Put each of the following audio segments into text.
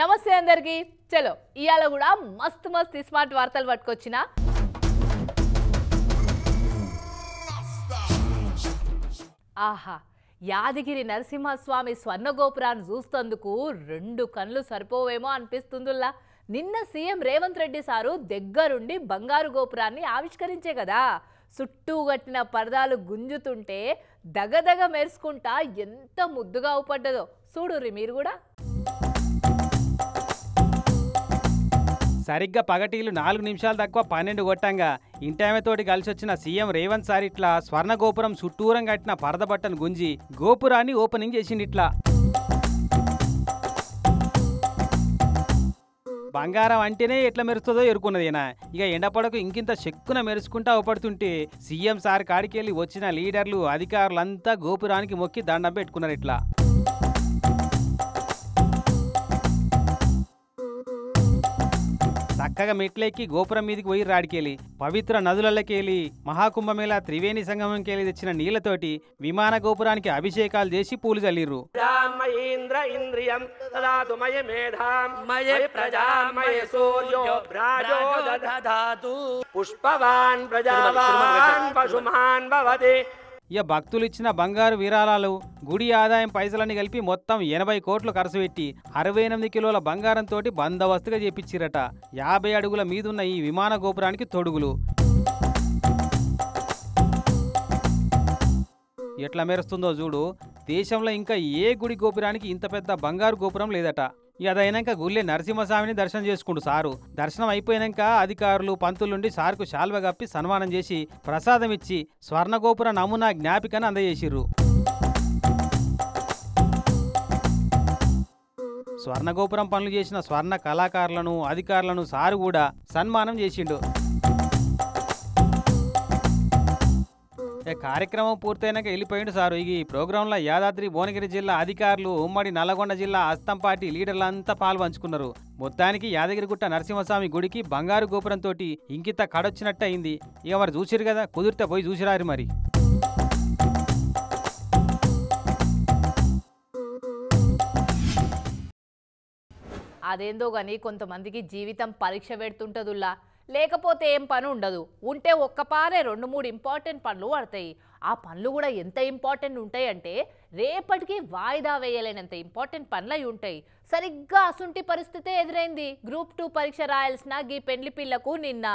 నమస్తే అందరికి. చలో ఇయాల కూడా మస్తు మస్తు స్మార్ట్ వార్తలు పట్టుకొచ్చిన. ఆహా, యాదగిరి నరసింహస్వామి స్వర్ణ గోపురాన్ని చూస్తందుకు రెండు కళ్ళు సరిపోవేమో అనిపిస్తుందిలా. నిన్న సీఎం రేవంత్ రెడ్డి సారు దగ్గరుండి బంగారు గోపురాన్ని ఆవిష్కరించే కదా. చుట్టూ కట్టిన పరదాలు గుంజుతుంటే దగదగ మెరుసుకుంటా ఎంత ముద్దుగా అవుపడ్డదో చూడుర్రి మీరు కూడా. సరిగ్గా పగటీలు 4 నిమిషాలు తక్కువ 12 కొట్టంగా ఇంటామెతోటి కలిసి వచ్చిన సీఎం రేవంత్ సార్ ఇట్లా స్వర్ణ గోపురం చుట్టూరం కట్టిన పరద బట్టను గుంజి గోపురాన్ని ఓపెనింగ్ చేసింది. ఇట్లా బంగారం అంటేనే ఎట్లా మెరుస్తుందో ఎరుకున్నదేనా. ఇక ఎండపడకు ఇంకింత చెక్కున మెరుసుకుంటా అవపడుతుంటే సీఎం సార్ కాడికెళ్ళి వచ్చిన లీడర్లు అధికారులంతా గోపురానికి మొక్కి దండం పెట్టుకున్నారు. ఇట్లా చక్కగా మెట్లెక్కి గోపురం మీదకి పోయి రాడికెళ్ళి పవిత్ర నదులకెళ్ళి మహాకుంభమేళ త్రివేణి సంగమంకెళ్ళి తెచ్చిన నీళ్లతోటి విమాన గోపురానికి అభిషేకాలు చేసి పూలు చల్లిర్రు. ఇక భక్తులు ఇచ్చిన బంగారు విరాళాలు గుడి ఆదాయం పైసలన్నీ కలిపి మొత్తం 80 కోట్లు ఖర్చు పెట్టి 68 కిలోల బంగారంతో బందోబస్తుగా చేపించిరట. 50 అడుగుల మీదున్న ఈ విమాన గోపురానికి తొడుగులు ఎట్లా మెరుస్తుందో చూడు. దేశంలో ఇంకా ఏ గుడి గోపురానికి ఇంత పెద్ద బంగారు గోపురం లేదట. ఇక అదైనాక గుళ్ళే నరసింహస్వామిని దర్శనం చేసుకుంటూ సారు. దర్శనం అయిపోయాక అధికారులు పంతులుండి సార్కు శాల్వ కప్పి సన్మానం చేసి ప్రసాదం ఇచ్చి స్వర్ణగోపుర నమూనా జ్ఞాపికను అందజేసిర్రు. స్వర్ణగోపురం పనులు చేసిన స్వర్ణ కళాకారులను అధికారులను సారు కూడా సన్మానం చేసిండు. కార్యక్రమం పూర్తయినాక వెళ్ళిపోయిండు సారు. ఈ ప్రోగ్రాంలో యాదాద్రి భువనగిరి జిల్లా అధికారులు, ఉమ్మడి నల్లగొండ జిల్లా అస్తంపాటి లీడర్లంతా పాల్పంచుకున్నారు. మొత్తానికి యాదగిరిగుట్ట నరసింహస్వామి గుడికి బంగారు గోపురంతో ఇంకిత కడొచ్చినట్టు అయింది. ఇక మరి చూసిరు కదా, కుదిరితే పోయి చూసిరారు మరి. అదేందో గాని కొంతమందికి జీవితం పరీక్ష పెడుతుంటదుల్లా. లేకపోతే ఏం పని ఉండదు, ఉంటే ఒక్కపారే 2-3 ఇంపార్టెంట్ పనులు పడతాయి. ఆ పనులు కూడా ఎంత ఇంపార్టెంట్ ఉంటాయి అంటే రేపటికి వాయిదా వేయలేనంత ఇంపార్టెంట్ పనులు అయి ఉంటాయి. సరిగ్గా అసుంటి పరిస్థితే ఎదురైంది గ్రూప్ 2 పరీక్ష రాయాల్సిన గీ పెండ్లి పిల్లకు. నిన్న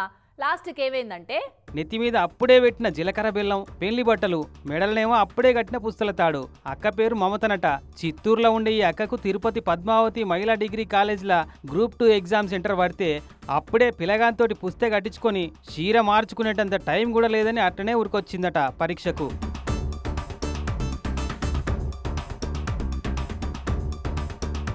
లాస్ట్కి ఏమైందంటే నెత్తి మీద అప్పుడే పెట్టిన జీలకర్ర బెల్లం, పెళ్లి బట్టలు, మెడలనేమో అప్పుడే కట్టిన పుస్తల తాడు. అక్క పేరు మమతనట. చిత్తూరులో ఉండే ఈ అక్కకు తిరుపతి పద్మావతి మహిళా డిగ్రీ కాలేజ్లా గ్రూప్ 2 ఎగ్జామ్ సెంటర్ పడితే అప్పుడే పిలగాంతోటి పుస్తే కట్టించుకొని చీర మార్చుకునేటంత టైం కూడా లేదని అట్టనే ఉరికొచ్చిందట పరీక్షకు.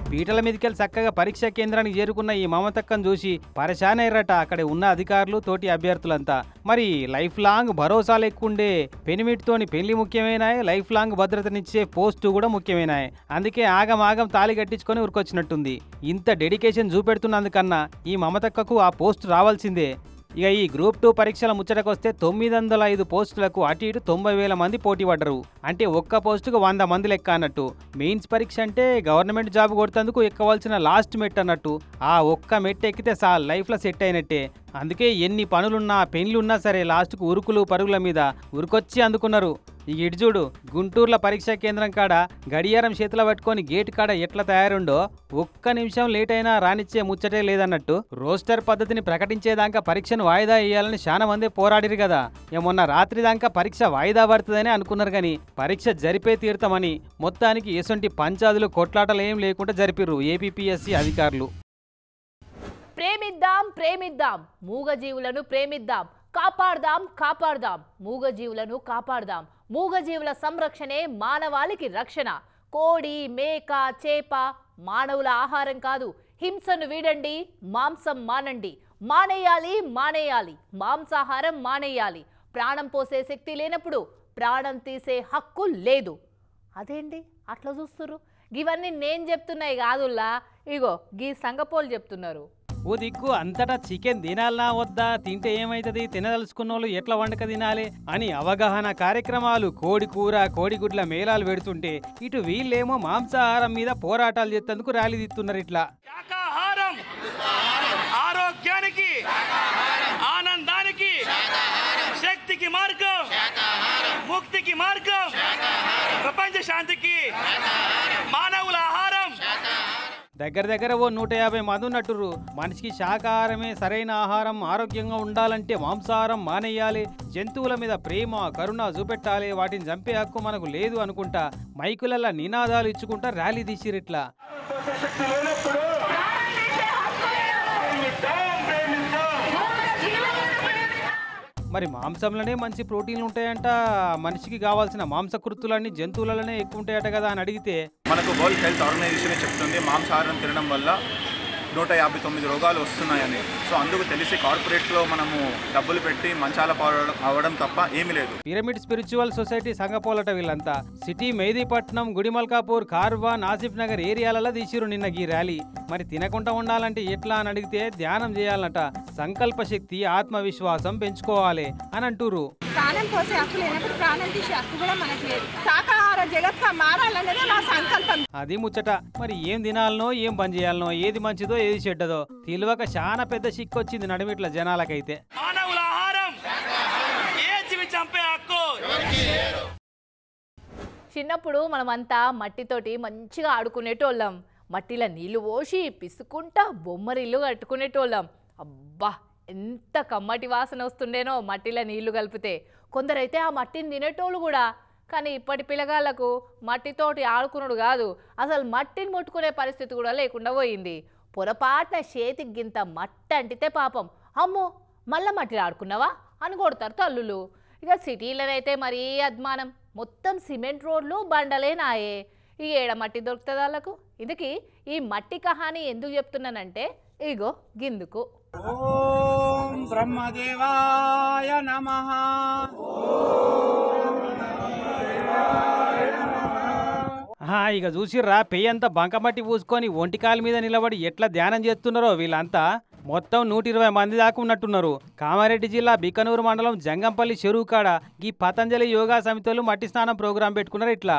పీటల మీదకెళ్ళి చక్కగా పరీక్షా కేంద్రానికి చేరుకున్న ఈ మమతక్కను చూసి పరేషాన్ అయ్యారట అక్కడ ఉన్న అధికారులు, తోటి అభ్యర్థులంతా. మరి లైఫ్ లాంగ్ భరోసాలు ఎక్కువండే పెనిమిటితోని పెళ్లి ముఖ్యమైనాయి, లైఫ్ లాంగ్ భద్రతనిచ్చే పోస్టు కూడా ముఖ్యమైనాయి. అందుకే ఆగం తాళి కట్టించుకొని ఉరికొచ్చినట్టుంది. ఇంత డెడికేషన్ చూపెడుతున్నందుకన్నా ఈ మమతక్కకు ఆ పోస్టు రావాల్సిందే. ఇక ఈ గ్రూప్ 2 పరీక్షల ముచ్చటకొస్తే 905 పోస్టులకు అటు ఇటు 90,000 మంది పోటీ పడ్డరు. అంటే ఒక్క పోస్టుకు 100 మంది లెక్క అన్నట్టు. మెయిన్స్ పరీక్ష అంటే గవర్నమెంట్ జాబ్ కొడుతందుకు ఎక్కవలసిన లాస్ట్ మెట్ అన్నట్టు. ఆ ఒక్క మెట్ ఎక్కితే చాలు, లైఫ్లో సెట్ అయినట్టే. అందుకే ఎన్ని పనులున్నా పెళ్లిున్నా సరే లాస్ట్కు ఉరుకులు పరుగుల మీద ఉరుకొచ్చి అందుకున్నారు. ఇక ఇటు చూడు, గుంటూరులో పరీక్షా కేంద్రం కాడ గడియారం చేతిలో పట్టుకొని గేట్ కాడ ఎట్లా తయారుండో ఒక్క నిమిషం లేట్ అయినా రానిచ్చే ముచ్చటే లేదన్నట్టు. రోస్టర్ పద్ధతిని ప్రకటించేదాకా పరీక్షను వాయిదా వేయాలని చాలా మంది పోరాడిరు కదా. మొన్న రాత్రి దాకా పరీక్ష వాయిదా పడుతుందని అనుకున్నారు కానీ పరీక్ష జరిపే తీరుతామని మొత్తానికి ఎసొంటి పంచాదులు కొట్లాటలేం లేకుండా జరిపిర్రు ఏపీపీఎస్సీ అధికారులు. ప్రేమిద్దాం మూగజీవులను ప్రేమిద్దాం, కాపాడదాం మూగజీవులను కాపాడదాం. మూగజీవుల సంరక్షణే మానవాళికి రక్షణ. కోడి, మేక, చేప మానవుల ఆహారం కాదు. హింసను వీడండి, మాంసం మానండి. మానేయాలి మాంసాహారం మానేయాలి. ప్రాణం పోసే శక్తి లేనప్పుడు ప్రాణం తీసే హక్కు లేదు. అదేంటి అట్లా చూస్తున్నారు? ఇవన్నీ నేను చెప్తున్నాయి కాదుల్లా, ఇగో గీ సంగపోలు చెప్తున్నారు. ఓ దిక్కు అంతటా చికెన్ తినాలనా వద్దా, తింటే ఏమైతుంది, తినదలుచుకున్న వాళ్ళు ఎట్లా వండక తినాలి అని అవగాహన కార్యక్రమాలు, కోడి కూర కోడిగుడ్ల మేళాలు పెడుతుంటే ఇటు వీళ్ళేమో మాంసాహారం మీద పోరాటాలు చేసేందుకు ర్యాలీ తీస్తున్నారు. ఇట్లా శాకాహారం ఆరోగ్యానికి, ఆనందానికి, శక్తికి మార్గం, ముక్తికి మార్గం, ప్రపంచ శాంతికి మానవుల ఆహారం. దగ్గర ఓ 150 మంది ఉన్నట్టుర్రు. మనిషికి శాకాహారమే సరైన ఆహారం, ఆరోగ్యంగా ఉండాలంటే మాంసాహారం మానేయాలి, జంతువుల మీద ప్రేమ కరుణ చూపెట్టాలి, వాటిని చంపే హక్కు మనకు లేదు అనుకుంటా మైకులల్ల నినాదాలు ఇచ్చుకుంటా ర్యాలీ తీసిరిట్లా. మరి మాంసంలోనే మంచి ప్రోటీన్లు ఉంటాయంట, మనిషికి కావాల్సిన మాంసకృతులన్నీ జంతువులలోనే ఎక్కువ ఉంటాయట కదా అని అడిగితే మనకు వరల్డ్ హెల్త్ ఆర్గనైజేషన్ చెప్తుంది మాంసాహారం తినడం వల్ల 159 రోగాలు వస్తున్నాయని. సో అందుకు తెలిసి కార్పొరేట్లో మనము డబ్బులు పెట్టి మంచాల అవడం తప్ప ఏమీ లేదు. పిరమిడ్ స్పిరిచువల్ సొసైటీ సంగపోలట వీళ్ళంతా. సిటీ మెహదీపట్నం, గుడిమల్కాపూర్, కార్వాన్, ఆసిఫ్ నగర్ ఏరియాలలో తీసిరు నిన్న ఈ ర్యాలీ. మరి తినకుండా ఉండాలంటే ఎట్లా అని అడిగితే ధ్యానం చేయాలన్నట, సంకల్ప శక్తి ఆత్మవిశ్వాసం పెంచుకోవాలి అని అంటూరు. ప్రాణం పోసే హక్కు లేనప్పుడు ప్రాణం తీసే హక్కు కూడా మనకు లేదు. శాకాహార జగత్గా మారాలన్నదే మా సంకల్పం. అది ముచ్చట. మరి ఏం తినాలనో ఏం బంద్ చేయాలనో, ఏది మంచిదో ఏది చెడ్డదో తెలియక చాలా పెద్ద సిక్కు వచ్చింది నడిమిట్ల జనాలకైతే. మానవుల ఆహారం ఏ జీవి చంపే హక్కు. చిన్నప్పుడు మనమంతా మట్టితోటి మంచిగా ఆడుకునేటోళ్ళం. మట్టిలో నీళ్లు పోసి పిసుకుంటా బొమ్మరిల్లు కట్టుకునేటోళ్ళం. అబ్బా ఎంత కమ్మటి వాసన వస్తుండేనో మట్టిలో నీళ్లు కలిపితే. కొందరైతే ఆ మట్టిని తినేటోళ్ళు కూడా. కానీ ఇప్పటి పిల్లగాళ్లకు మట్టితోటి ఆడుకున్నాడు కాదు, అసలు మట్టిని ముట్టుకునే పరిస్థితి కూడా లేకుండా పోయింది. పొరపాటున చేతికి గింత మట్టి అంటితే పాపం, అమ్మో మళ్ళా మట్టిలో ఆడుకున్నావా అని కొడతారు తల్లులు. ఇక సిటీలోనైతే మరీ అద్మానం, మొత్తం సిమెంట్ రోడ్లు బండలే నాయే. ఈ ఏడ మట్టి దొరుకుతుంది వాళ్ళకు. ఇందుకీ ఈ మట్టి కహాని ఎందుకు చెప్తున్నానంటే ఇగో గిందుకు. ఓం బ్రహ్మదేవాయ నమః. ఇక చూసిర్రా, పెయ్యంతా బంకమట్టి పూసుకొని ఒంటికాల మీద నిలబడి ఎట్లా ధ్యానం చేస్తున్నారో వీళ్ళంతా. మొత్తం 120 మంది దాకా ఉన్నట్టున్నారు. కామారెడ్డి జిల్లా బికనూరు మండలం జంగంపల్లి చెరువు కాడ ఈ పతంజలి యోగా సమితులు మట్టి స్నానం ప్రోగ్రాం పెట్టుకున్నారు. ఇట్లా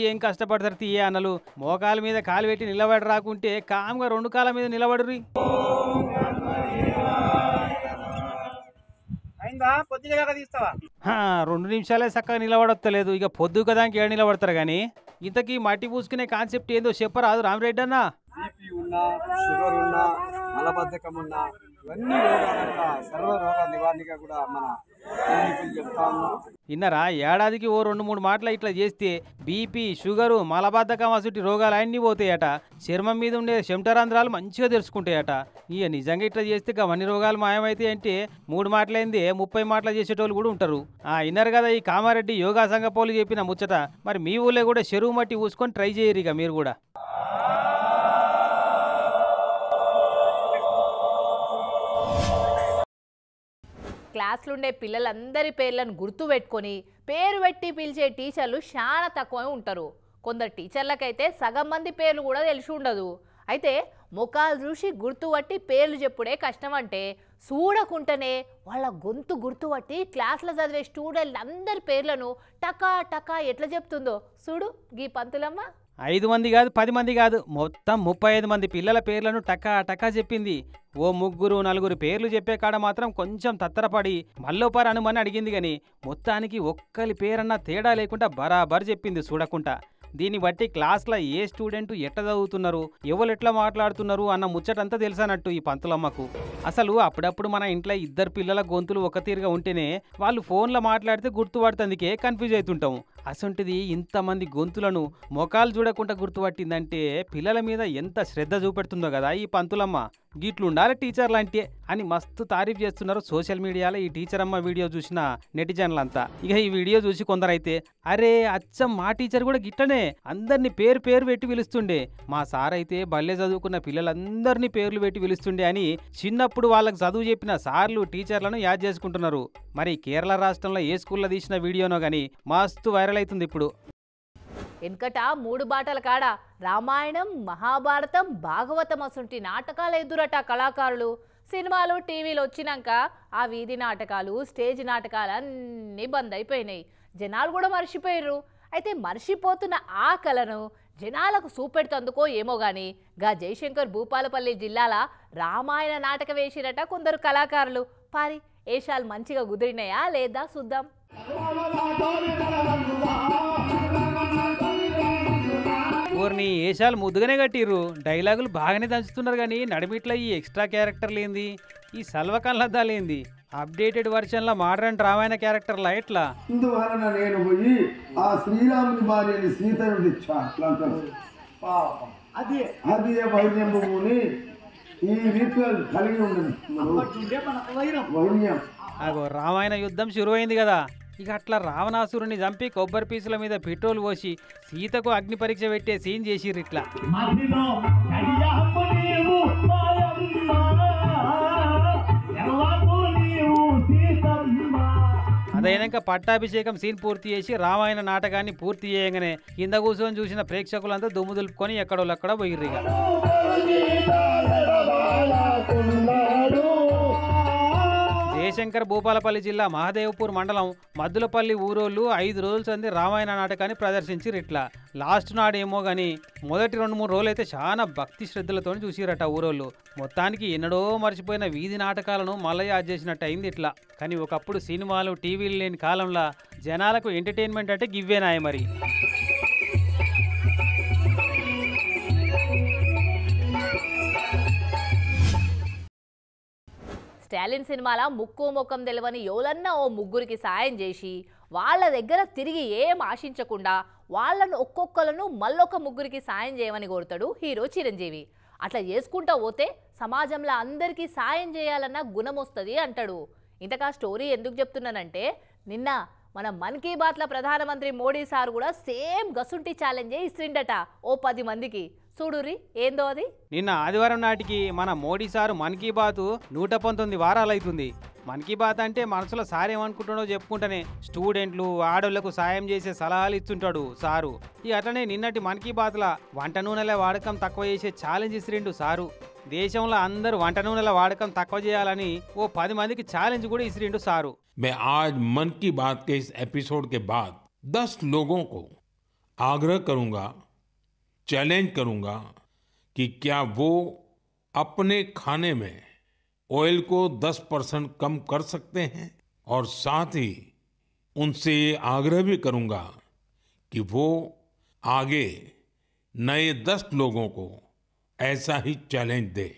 ఏం కష్టపడతారు తీయ అన్నలు. మోకాల మీద కాలు పెట్టి నిలబడి రాకుంటే కామ్గా 2 కాళ్ళ మీద నిలబడుర్రి. పొద్దుగా తీస్తావా? 2 నిమిషాలే చక్కగా నిలబడొత్తలేదు. ఇక పొద్దు కదానికి ఏడు నిలబడతారు కానీ. ఇంతకీ మట్టి పూసుకునే కాన్సెప్ట్ ఏందో చెప్పరాదు రామరెడ్డి అన్న. బీపీ ఉన్నా, షుగర్ ఉన్నా, మలబద్ధకం ఉన్నా, ఇవన్నీ రోగాలంట సర్వ రోగ నివారణగా కూడా మన చెప్తా ఉన్నాం. ఇన్నరా, ఏడాదికి ఓ 2-3 మాటలు ఇట్లా చేస్తే బీపీ, షుగరు, మలబద్ధకం అసలు రోగాలు అన్నీ పోతాయట. చర్మం మీద ఉండే చెమటరంధ్రాలు మంచిగా తెలుసుకుంటాయట. ఇక నిజంగా ఇట్లా చేస్తే అవన్నీ రోగాలు మాయమైతే అంటే 3 మాటలైందే 30 మాటలు చేసేటోళ్ళు కూడా ఉంటారు. ఇన్నరు కదా ఈ కామారెడ్డి యోగా సంఘ పోలు చెప్పిన ముచ్చట. మరి మీ ఊళ్ళో కూడా చెరువు మట్టి పూసుకొని ట్రై చేయరు ఇక మీరు కూడా. క్లాస్లుండే పిల్లలందరి పేర్లను గుర్తు పెట్టుకొని పేరు పెట్టి పిలిచే టీచర్లు చాలా తక్కువ ఉంటారు. కొందరు టీచర్లకైతే సగం మంది పేర్లు కూడా తెలిసి ఉండదు. అయితే ముఖాలు చూసి గుర్తుపట్టి పేర్లు చెప్పుడే కష్టం అంటే చూడకుంటేనే వాళ్ళ గొంతు గుర్తుపట్టి క్లాస్లో చదివే స్టూడెంట్ అందరి పేర్లను టకా టకా ఎట్లా చెప్తుందో చూడు గీ పంతులమ్మ. 5 మంది కాదు 10 మంది కాదు, మొత్తం 35 మంది పిల్లల పేర్లను టకా టకా చెప్పింది. ఓ 3-4 పేర్లు చెప్పే కాడ మాత్రం కొంచెం తత్తరపడి మల్లోపారు అనుమని అడిగింది కానీ మొత్తానికి ఒక్కరి పేరన్నా తేడా లేకుండా బరాబర్ చెప్పింది చూడకుండా. దీన్ని బట్టి క్లాస్లో ఏ స్టూడెంట్ ఎట్లా చదువుతున్నారు, ఎవరు ఎట్లా మాట్లాడుతున్నారు అన్న ముచ్చటంతా తెలుసన్నట్టు ఈ పంతులమ్మకు. అసలు అప్పుడప్పుడు మన ఇంట్లో 2 పిల్లల గొంతులు ఒక తీరుగా ఉంటేనే వాళ్ళు ఫోన్లో మాట్లాడితే గుర్తుపడుతుందికే కన్ఫ్యూజ్ అవుతుంటాము. అసంటిది ఇంతమంది గొంతులను మొఖాలు చూడకుండా గుర్తుపట్టిందంటే పిల్లల మీద ఎంత శ్రద్ధ చూపెడుతుందో కదా ఈ పంతులమ్మ. గిట్లుండాలి టీచర్లు అంటే అని మస్తు తారీఫ్ చేస్తున్నారు సోషల్ మీడియాలో ఈ టీచర్ అమ్మ వీడియో చూసిన నెటిజన్లంతా. ఇక ఈ వీడియో చూసి కొందరైతే అరే అచ్చం మా టీచర్ కూడా గిట్టనే అందరినీ పేరు పెట్టి పిలుస్తుండే, మా సార్ అయితే బల్లె చదువుకున్న పిల్లలందరినీ పేర్లు పెట్టి పిలుస్తుండే అని చిన్నప్పుడు వాళ్ళకి చదువు చెప్పిన సార్లు టీచర్లను యాద్ చేసుకుంటున్నారు. మరి కేరళ రాష్ట్రంలో ఏ స్కూల్లో తీసిన వీడియోనో కానీ మస్తు వైరల్ అవుతుంది ఇప్పుడు. వెనకట 3 బాటల కాడ రామాయణం, మహాభారతం, భాగవతం అసంటి నాటకాలు ఎదురట కళాకారులు. సినిమాలు, టీవీలు వచ్చినాక ఆ వీధి నాటకాలు, స్టేజ్ నాటకాలు అన్నీ బంద్ అయిపోయినాయి. జనాలు కూడా మర్చిపోయారు. అయితే మర్చిపోతున్న ఆ కళను జనాలకు చూపెడుతందుకో ఏమో గాని గా జయశంకర్ భూపాలపల్లి జిల్లాల రామాయణ నాటక వేసిరట కొందరు కళాకారులు. పారి ఏషాలు మంచిగా కుదిరినాయా లేదా చూద్దాం. ఊరిని ఏషాలు ముద్దుగానే కట్టిర్రు, డైలాగులు బాగానే దంచుతున్నారు కానీ నడిమిట్ల ఈ ఎక్స్ట్రా క్యారెక్టర్లు ఏంది, ఈ సల్వకన్లద్దాలు ఏంది, అప్డేటెడ్ వర్షన్లో మోడర్న్ రామాయణ క్యారెక్టర్లా ఎట్లా? ఇందువలన నేను పోయి ఆ శ్రీరాముని భార్యని సీతను తెచ్చా అట్లా అంటారు. అది వైద్యముని ఈ రీతిగా కలిగి ఉండదు వైద్యం. అగో రామాయణ యుద్ధం శురువైంది కదా, ఇక అట్లా రావణాసురుని చంపి కొబ్బరి పీసుల మీద పెట్రోల్ పోసి సీతకు అగ్ని పరీక్ష పెట్టే సీన్ చేసిర్రు. ఇట్లా అదైనాక పట్టాభిషేకం సీన్ పూర్తి చేసి రామాయణ నాటకాన్ని పూర్తి చేయగానే కింద కూర్చొని చూసిన ప్రేక్షకులంతా దుమ్ము దులుపుకొని ఎక్కడోళ్ళక్కడ పోయిర్రు. ఇక జయశంకర్ భూపాలపల్లి జిల్లా మహదేవ్పూర్ మండలం మద్దులపల్లి ఊరోళ్ళు 5 రోజుల సంది రామాయణ నాటకాన్ని ప్రదర్శించిర్రు. ఇట్లా లాస్ట్ నాడేమో కానీ మొదటి 2-3 రోజులు అయితే చాలా భక్తి శ్రద్ధలతో చూసిరట ఊరోళ్ళు. మొత్తానికి ఎన్నడో మర్చిపోయిన వీధి నాటకాలను మళ్ళీ యాడ్ చేసినట్టు అయింది ఇట్లా. కానీ ఒకప్పుడు సినిమాలు, టీవీలు లేని కాలంలో జనాలకు ఎంటర్టైన్మెంట్ అంటే గివ్వేనాయ మరి. స్టాలిన్ సినిమాల ముక్కు ముఖం తెలవని ఎవరన్నా ఓ ముగ్గురికి సాయం చేసి వాళ్ళ దగ్గర తిరిగి ఏం ఆశించకుండా వాళ్ళను ఒక్కొక్కలను మళ్ళొక ముగ్గురికి సాయం చేయమని కోరుతాడు హీరో చిరంజీవి. అట్లా చేసుకుంటా పోతే సమాజంలో అందరికీ సాయం చేయాలన్న గుణం వస్తుంది అంటాడు. ఇంతకా స్టోరీ ఎందుకు చెప్తున్నానంటే నిన్న మన మన్ కీ బాత్ల ప్రధానమంత్రి మోడీ సార్ కూడా సేమ్ గసుంటి ఛాలెంజే ఇస్తుండట ఓ 10 మందికి. చూడురి ఏందో అది. నిన్న ఆదివారం నాటికి మన మోడీ సారు మన్ కీ బాత్ 119 వారాలు అవుతుంది. మన్ కీ బాత్ అంటే మనసులో సార్ ఏమనుకుంటాడో చెప్పుకుంటేనే స్టూడెంట్లు, ఆడోళ్లకు సాయం చేసే సలహాలు ఇస్తుంటాడు సారు. ఇక అట్లనే నిన్నటి మన్ కీ బాత్ల వంట నూనెల వాడకం తక్కువ చేసే ఛాలెంజ్ ఇసిరిండు సారు. దేశంలో అందరూ వంట నూనెల వాడకం తక్కువ చేయాలని ఓ 10 మందికి ఛాలెంజ్ కూడా ఇసిరిండు సారు. मैं आज मन की बात के इस एपिसोड के बाद 10 लोगों को आग्रह करूंगा, चैलेंज करूंगा कि क्या वो अपने खाने में ऑयल को 10% कम कर सकते हैं, और साथ ही उनसे ये आग्रह भी करूंगा कि वो आगे नए 10 लोगों को ऐसा ही चैलेंज दे.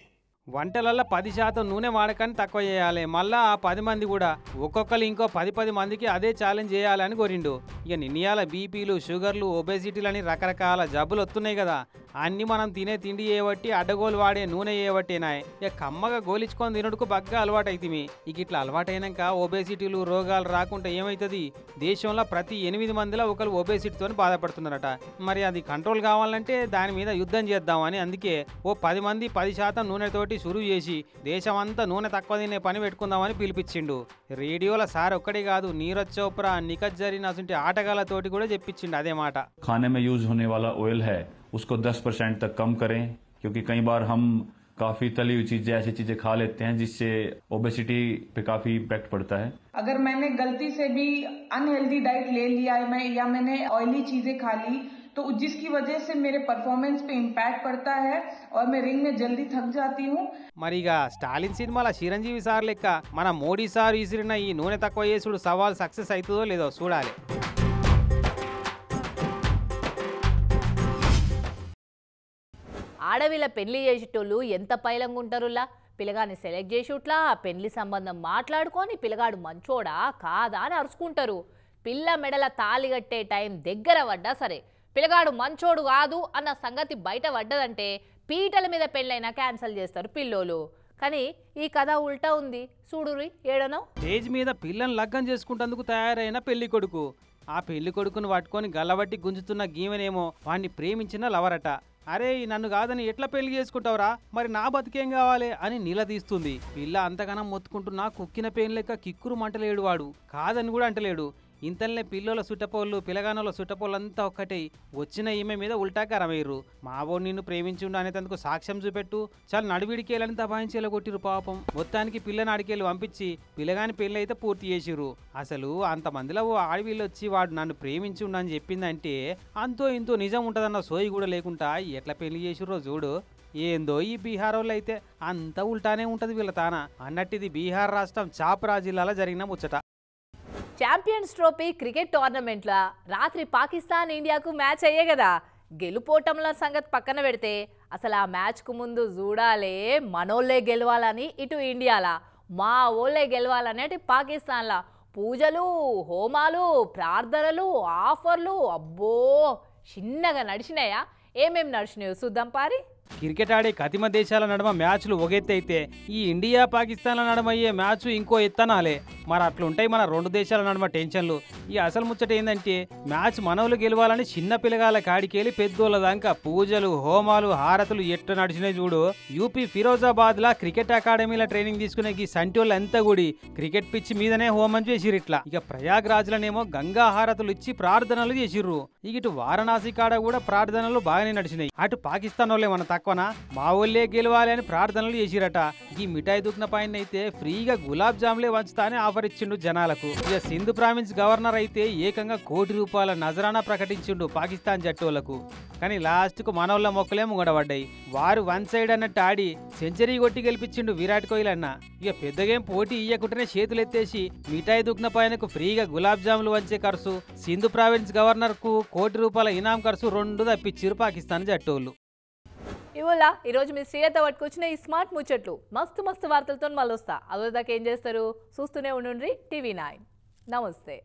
వంటలల్లో 10% నూనె వాడకాన్ని తక్కువ చేయాలి. మళ్ళా ఆ 10 మంది కూడా ఒక్కొక్కరు ఇంకో 10 మందికి అదే ఛాలెంజ్ చేయాలని కోరిండు. ఇక నిన్నయాల బీపీలు, షుగర్లు, ఒబేసిటీలు అని రకరకాల జబ్బులు వస్తున్నాయి కదా, అన్నీ మనం తినే తిండి చేయబట్టి, అడ్డగోలు వాడే నూనె చేయబట్టేనాయి. ఇక కమ్మగా గోలించుకొని తినడుకు బాగా అలవాటు అవుతుంది. ఇక ఇట్లా అలవాటైనాక ఒబేసిటీలు, రోగాలు రాకుండా ఏమవుతుంది? దేశంలో ప్రతి 8 మందిలో ఒకరు ఒబేసిటీతో బాధపడుతున్నారట. మరి అది కంట్రోల్ కావాలంటే దాని మీద యుద్ధం చేద్దామని అందుకే ఓ 10 మంది 10% నూనెతోటి సురువు చేసి దేశమంతా నూనె తక్కువ తినే పని పెట్టుకుందామని పిలిపించిండు. రేడియోలో సార్ ఒక్కడే కాదు, నీరజ్ చోప్రా, నిఖత్ జరీన్ అసంటి ఆటగాళ్ళతోటి కూడా చెప్పించిండు అదే మాట. खाने में यूज होने वाला ऑयल है उसको 10% तक कम करें, क्योंकि कई बार हम काफी तली हुई चीजें, ऐसी चीजें खा लेते हैं जिससे ओबेसिटी पे काफी इम्पैक्ट पड़ता है. अगर मैंने गलती से भी अनहेल्दी डाइट ले लिया है या मैंने ऑयली चीजें खा ली तो जिसकी वजह से मेरे परफॉर्मेंस पे इम्पैक्ट पड़ता है और मैं रिंग में जल्दी थक जाती हूँ. మరిగా స్టాలిన్ సినిమాల చిరంజీవి సార్ లెక్క మన మోడీ సార్ విసిరిన ఈ నూనె తక్కువ చేసుడు సవాల్ సక్సెస్ అవుతుందో లేదో చూడాలి. ఆడవిల పెళ్లి చేసేటోళ్ళు ఎంత పైలంగా ఉంటారులా. పిల్లగాన్ని సెలెక్ట్ చేసేట్లా పెళ్లి సంబంధం మాట్లాడుకొని పిల్లగాడు మంచోడా కాదా అని అరుచుకుంటారు. పిల్ల మెడల తాళి కట్టే టైం దగ్గర పడ్డా సరే పిల్లగాడు మంచోడు కాదు అన్న సంగతి బయట పడ్డదంటే పీటల మీద పెళ్ళైనా క్యాన్సిల్ చేస్తారు పిల్లోలు. కానీ ఈ కథ ఉల్టా ఉంది. చూడురి ఏడనో. స్టేజ్ మీద పిల్లని లగ్గం చేసుకుంటందుకు తయారైన పెళ్లి కొడుకు, ఆ పెళ్లి కొడుకును పట్టుకొని గల్లబట్టి గుంజుతున్న గీవెనేమో వాణ్ణి ప్రేమించిన లవరట. అరే నన్ను కాదని ఎట్లా పెళ్లి చేసుకుంటావురా, మరి నా బతికేం కావాలి అని నిలదీస్తుంది. పిల్ల అంతగానం మొత్తుకుంటున్నా కుక్కిన పెయిన్ లెక్క కిక్కురు మంటలేడు. వాడు కాదని కూడా అంటలేడు. ఇంతలనే పిల్లోల సుట్టపోళ్ళు పిలగానోళ్ళ సుట్టపోళ్ళంతా ఒక్కటే వచ్చిన ఈమె మీద ఉల్టాకారమయ్యారు. మావో నిన్ను ప్రేమించుండు అనేందుకు సాక్ష్యం చూపెట్టు చాలా నడివిడికేళ్ళని దబాయించేలా కొట్టిరు పాపం. మొత్తానికి పిల్లని అడికేళ్ళు పంపించి పిల్లగాని పెళ్ళి అయితే పూర్తి చేసిరు. అసలు అంతమందిలో ఓ ఆడవిళ్ళు వచ్చి వాడు నన్ను ప్రేమించుండు అని చెప్పిందంటే అంతో ఇంతో నిజం ఉంటుందన్న సోయి కూడా లేకుండా ఎట్లా పెళ్లి చేసిర్రో చూడు. ఏందో ఈ బీహార్ వాళ్ళు అయితే అంతా ఉల్టానే ఉంటుంది వీళ్ళ తాన అన్నట్టు ఇది బీహార్ రాష్ట్రం చాపరా జిల్లాలో జరిగిన ముచ్చట. ఛాంపియన్స్ ట్రోఫీ క్రికెట్ టోర్నమెంట్లో రాత్రి పాకిస్తాన్ ఇండియాకు మ్యాచ్ అయ్యే కదా. గెలుపోటంల సంగతి పక్కన పెడితే అసలు ఆ మ్యాచ్కు ముందు చూడాలే మనోళ్ళే గెలవాలని ఇటు ఇండియాలా, మా ఓళ్ళే గెలవాలని అటు పాకిస్తాన్లా పూజలు హోమాలు ప్రార్థనలు ఆఫర్లు అబ్బో చిన్నగా నడిచినాయా. ఏమేమి నడిచినాయో చూద్దాం పారి. క్రికెట్ ఆడే కతిమ దేశాల నడుమ మ్యాచ్లు ఒగెత్తైతే ఈ ఇండియా పాకిస్తాన్ల నడుమ అయ్యే మ్యాచ్ ఇంకో ఎత్తనాలే. మరి అట్లుంటాయి మన రెండు దేశాల నడుమ టెన్షన్లు. ఈ అసలు ముచ్చట ఏంటంటే మ్యాచ్ మనవులు గెలవాలని చిన్న పిల్లగాల కాడికెళ్ళి పెద్దోళ్ళ దాకా పూజలు హోమాలు హారతులు ఎట్లా నడిచినాయి చూడు. యూపీ ఫిరోజాబాద్ లా క్రికెట్ అకాడమీలో ట్రైనింగ్ తీసుకునే ఈ సంటోళ్ళు అంతా కూడా క్రికెట్ పిచ్ మీదనే హోమం చేసిరు. ఇట్లా ఇక ప్రయాగ్రాజ్లనేమో గంగా హారతులు ఇచ్చి ప్రార్థనలు చేసిర్రు. ఇటు వారణాసి కాడ కూడా ప్రార్థనలు బాగానే నడిచినాయి. అటు పాకిస్తాన్ వాళ్ళే మన తక్కువనా మా ఊళ్ళే గెలవాలి అని ప్రార్థనలు చేసిరట. ఈ మిఠాయి దుక్న పైన అయితే ఫ్రీగా గులాబ్ జాములే వంచుతానే ఆఫర్ ఇచ్చిండు జనాలకు. ఇక సింధు ప్రావిన్స్ గవర్నర్ అయితే ఏకంగా ₹1 కోటి నజరానా ప్రకటించిండు పాకిస్తాన్ జట్టోళ్లకు. కానీ లాస్ట్ కు మనోళ్ళ మొక్కలే ముంగడబడ్డాయి. వారు వన్ సైడ్ అన్నట్టు ఆడి సెంచరీ కొట్టి గెలిపించిండు విరాట్ కోహ్లీ అన్న. ఇక పెద్దగేం పోటీ ఇయ్యకుంటేనే చేతులు ఎత్తేసి మిఠాయి దుక్న పైనకు ఫ్రీగా గులాబ్ జాములు వంచే ఖర్చు సింధు ప్రావిన్స్ గవర్నర్ కు ₹1 కోటి ఇనాం ఖర్చు 2 తప్పించారు పాకిస్తాన్ జట్టోళ్ళు. ఇవాళ ఈరోజు మీ శ్రీయత పట్టుకొచ్చిన ఈ స్మార్ట్ ముచ్చట్లు మస్తు మస్తు వార్తలతో మళ్ళీ వస్తా. అదో దాకా ఏం చేస్తారు చూస్తూనే ఉండండి TV9. నమస్తే.